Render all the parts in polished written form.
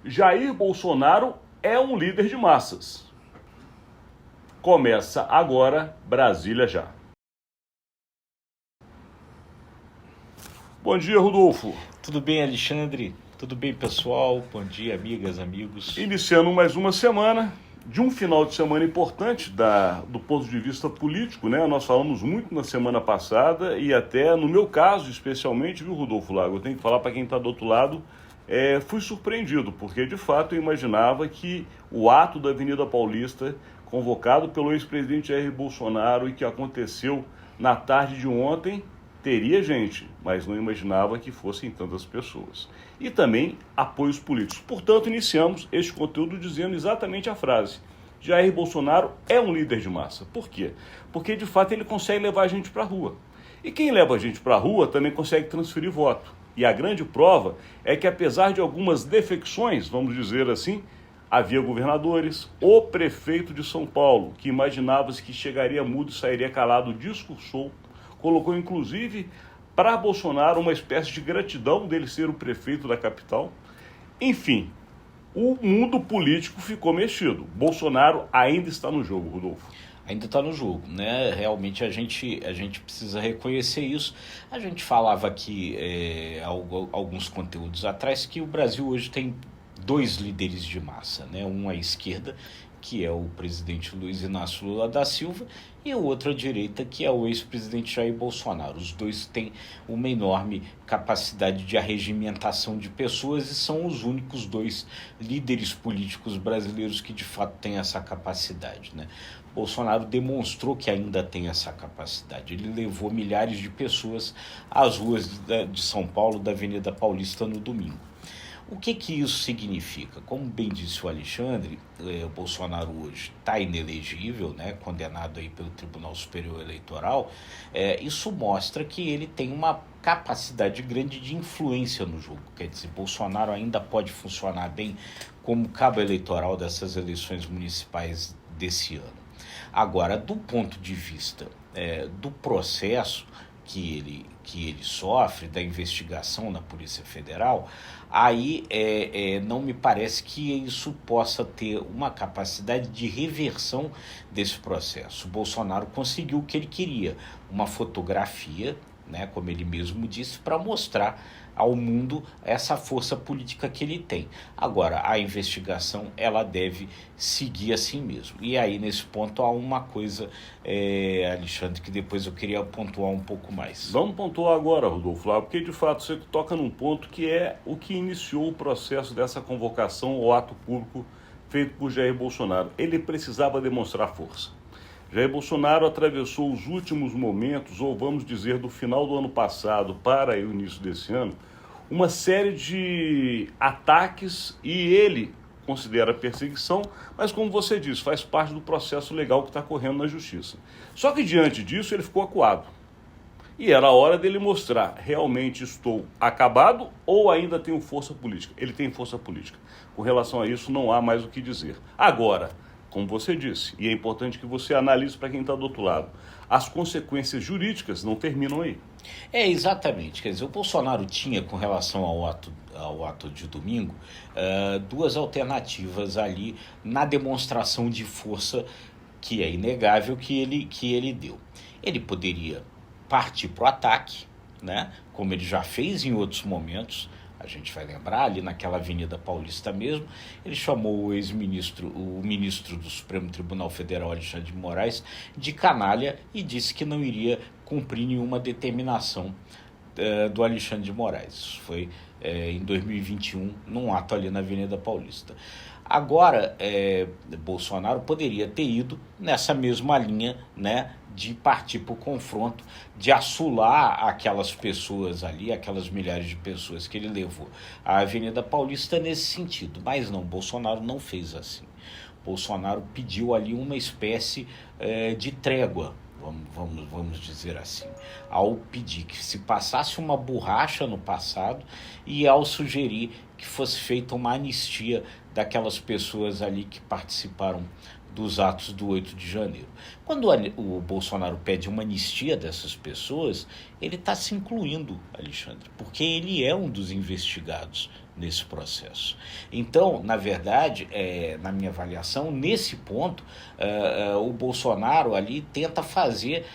Jair Bolsonaro é um líder de massas. Começa agora Brasília Já. Bom dia, Rodolfo. Tudo bem, Alexandre? Tudo bem, pessoal? Bom dia, amigas, amigos. Iniciando mais uma semana, de um final de semana importante do ponto de vista político, né? Nós falamos muito na semana passada e até, no meu caso, especialmente, viu, Rodolfo Lago? Eu tenho que falar para quem está do outro lado, fui surpreendido, porque de fato eu imaginava que o ato da Avenida Paulista, convocado pelo ex-presidente Jair Bolsonaro e que aconteceu na tarde de ontem, teria gente, mas não imaginava que fossem tantas pessoas. E também apoios políticos. Portanto, iniciamos este conteúdo dizendo exatamente a frase: Jair Bolsonaro é um líder de massa. Por quê? Porque, de fato, ele consegue levar a gente para a rua. E quem leva a gente para a rua também consegue transferir voto. E a grande prova é que, apesar de algumas defecções, vamos dizer assim, havia governadores, o prefeito de São Paulo, que imaginava-se que chegaria mudo e sairia calado, discursou, colocou inclusive para Bolsonaro uma espécie de gratidão dele ser o prefeito da capital. Enfim, o mundo político ficou mexido. Bolsonaro ainda está no jogo, Rodolfo. Ainda está no jogo, né? Realmente a gente precisa reconhecer isso. A gente falava aqui alguns conteúdos atrás que o Brasil hoje tem dois líderes de massa, né? Um à esquerda, que é o presidente Luiz Inácio Lula da Silva, e o outro à direita, que é o ex-presidente Jair Bolsonaro. Os dois têm uma enorme capacidade de arregimentação de pessoas e são os únicos dois líderes políticos brasileiros que de fato têm essa capacidade, né? Bolsonaro demonstrou que ainda tem essa capacidade. Ele levou milhares de pessoas às ruas de São Paulo, da Avenida Paulista, no domingo. O que isso significa? Como bem disse o Alexandre, o Bolsonaro hoje está inelegível, né, condenado aí pelo Tribunal Superior Eleitoral. Isso mostra que ele tem uma capacidade grande de influência no jogo. Quer dizer, Bolsonaro ainda pode funcionar bem como cabo eleitoral dessas eleições municipais desse ano. Agora, do ponto de vista do processo que ele sofre, da investigação na Polícia Federal, aí não me parece que isso possa ter uma capacidade de reversão desse processo. O Bolsonaro conseguiu o que ele queria, uma fotografia, né, como ele mesmo disse, para mostrar ao mundo essa força política que ele tem. Agora, a investigação, ela deve seguir assim mesmo. E aí, nesse ponto, há uma coisa, Alexandre, que depois eu queria pontuar um pouco mais. Vamos pontuar agora, Rodolfo, porque de fato você toca num ponto que é o que iniciou o processo dessa convocação ao ato público feito por Jair Bolsonaro. Ele precisava demonstrar força. Jair Bolsonaro atravessou os últimos momentos, ou vamos dizer, do final do ano passado para o início desse ano, uma série de ataques, e ele considera perseguição, mas como você disse, faz parte do processo legal que está correndo na justiça. Só que diante disso ele ficou acuado. E era a hora dele mostrar: realmente estou acabado ou ainda tenho força política? Ele tem força política. Com relação a isso não há mais o que dizer. Agora, como você disse, e é importante que você analise para quem está do outro lado, as consequências jurídicas não terminam aí. Exatamente. Quer dizer, o Bolsonaro tinha, com relação ao ato de domingo, duas alternativas ali na demonstração de força, que é inegável, que ele deu. Ele poderia partir para o ataque, né, como ele já fez em outros momentos. A gente vai lembrar, ali naquela Avenida Paulista mesmo, ele chamou o ministro do Supremo Tribunal Federal, Alexandre de Moraes, de canalha e disse que não iria cumprir nenhuma determinação do Alexandre de Moraes. Isso foi em 2021, num ato ali na Avenida Paulista. Agora, Bolsonaro poderia ter ido nessa mesma linha, né, de partir para o confronto, de assolar aquelas pessoas ali, aquelas milhares de pessoas que ele levou à Avenida Paulista nesse sentido. Mas não, Bolsonaro não fez assim. Bolsonaro pediu ali uma espécie de trégua, vamos dizer assim, ao pedir que se passasse uma borracha no passado e ao sugerir que fosse feita uma anistia daquelas pessoas ali que participaram dos atos do 8 de janeiro. Quando o Bolsonaro pede uma anistia dessas pessoas, ele está se incluindo, Alexandre, porque ele é um dos investigados nesse processo. Então, na verdade, na minha avaliação, nesse ponto, o Bolsonaro ali tenta fazer,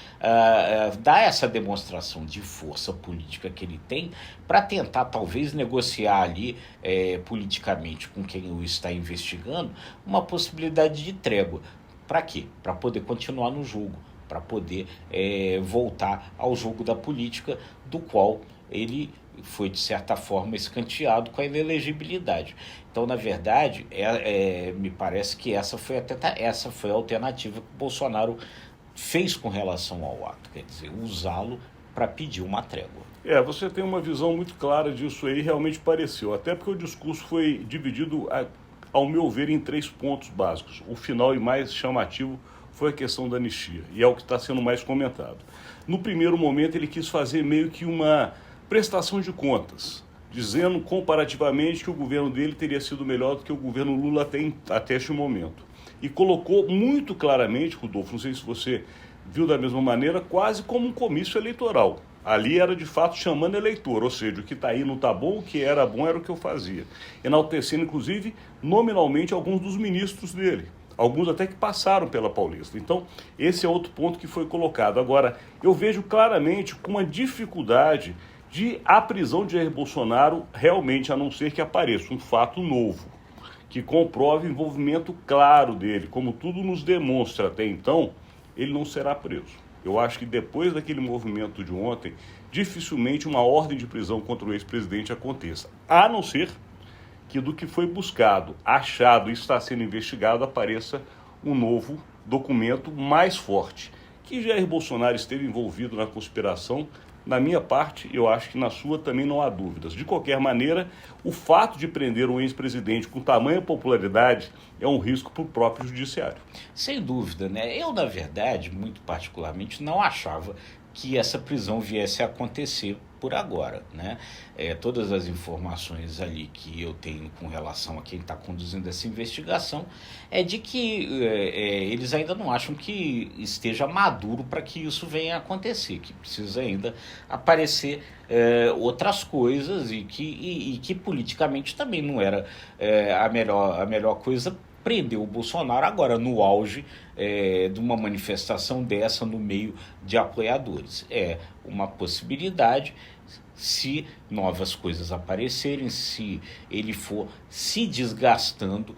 dar essa demonstração de força política que ele tem para tentar talvez negociar ali politicamente com quem o está investigando uma possibilidade de trégua. Para quê? Para poder continuar no jogo, para poder voltar ao jogo da política, do qual ele foi, de certa forma, escanteado com a inelegibilidade. Então, na verdade, me parece que essa foi a alternativa que o Bolsonaro fez com relação ao ato, quer dizer, usá-lo para pedir uma trégua. Você tem uma visão muito clara disso aí, realmente pareceu, até porque o discurso foi dividido, ao meu ver, em 3 pontos básicos. O final e mais chamativo foi a questão da anistia, e é o que está sendo mais comentado. No primeiro momento, ele quis fazer meio que uma prestação de contas, dizendo comparativamente que o governo dele teria sido melhor do que o governo Lula até este momento. E colocou muito claramente, Rodolfo, não sei se você viu da mesma maneira, quase como um comício eleitoral. Ali era de fato chamando eleitor, ou seja, o que está aí não está bom, o que era bom era o que eu fazia. Enaltecendo, inclusive, nominalmente alguns dos ministros dele. Alguns até que passaram pela Paulista. Então, esse é outro ponto que foi colocado. Agora, eu vejo claramente com uma dificuldade de a prisão de Jair Bolsonaro realmente, a não ser que apareça um fato novo, que comprove o envolvimento claro dele. Como tudo nos demonstra até então, ele não será preso. Eu acho que depois daquele movimento de ontem, dificilmente uma ordem de prisão contra o ex-presidente aconteça. A não ser que do que foi buscado, achado e está sendo investigado, apareça um novo documento mais forte. Que Jair Bolsonaro esteve envolvido na conspiração, na minha parte, eu acho que na sua também não há dúvidas. De qualquer maneira, o fato de prender um ex-presidente com tamanha popularidade é um risco para o próprio judiciário. Sem dúvida, né? Eu, na verdade, muito particularmente, não achava que essa prisão viesse a acontecer por agora, né? Todas as informações ali que eu tenho com relação a quem está conduzindo essa investigação é de que eles ainda não acham que esteja maduro para que isso venha a acontecer, que precisa ainda aparecer outras coisas e que politicamente também não era a melhor coisa prender o Bolsonaro agora no auge de uma manifestação dessa no meio de apoiadores. É uma possibilidade se novas coisas aparecerem, se ele for se desgastando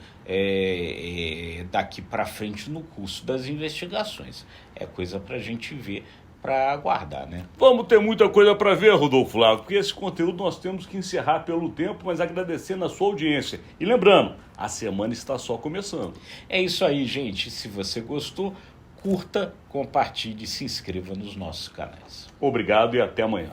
daqui para frente no curso das investigações. É coisa para a gente ver, para aguardar, né? Vamos ter muita coisa para ver, Rodolfo Flávio, porque esse conteúdo nós temos que encerrar pelo tempo, mas agradecendo a sua audiência. E lembrando, a semana está só começando. É isso aí, gente. Se você gostou, curta, compartilhe e se inscreva nos nossos canais. Obrigado e até amanhã.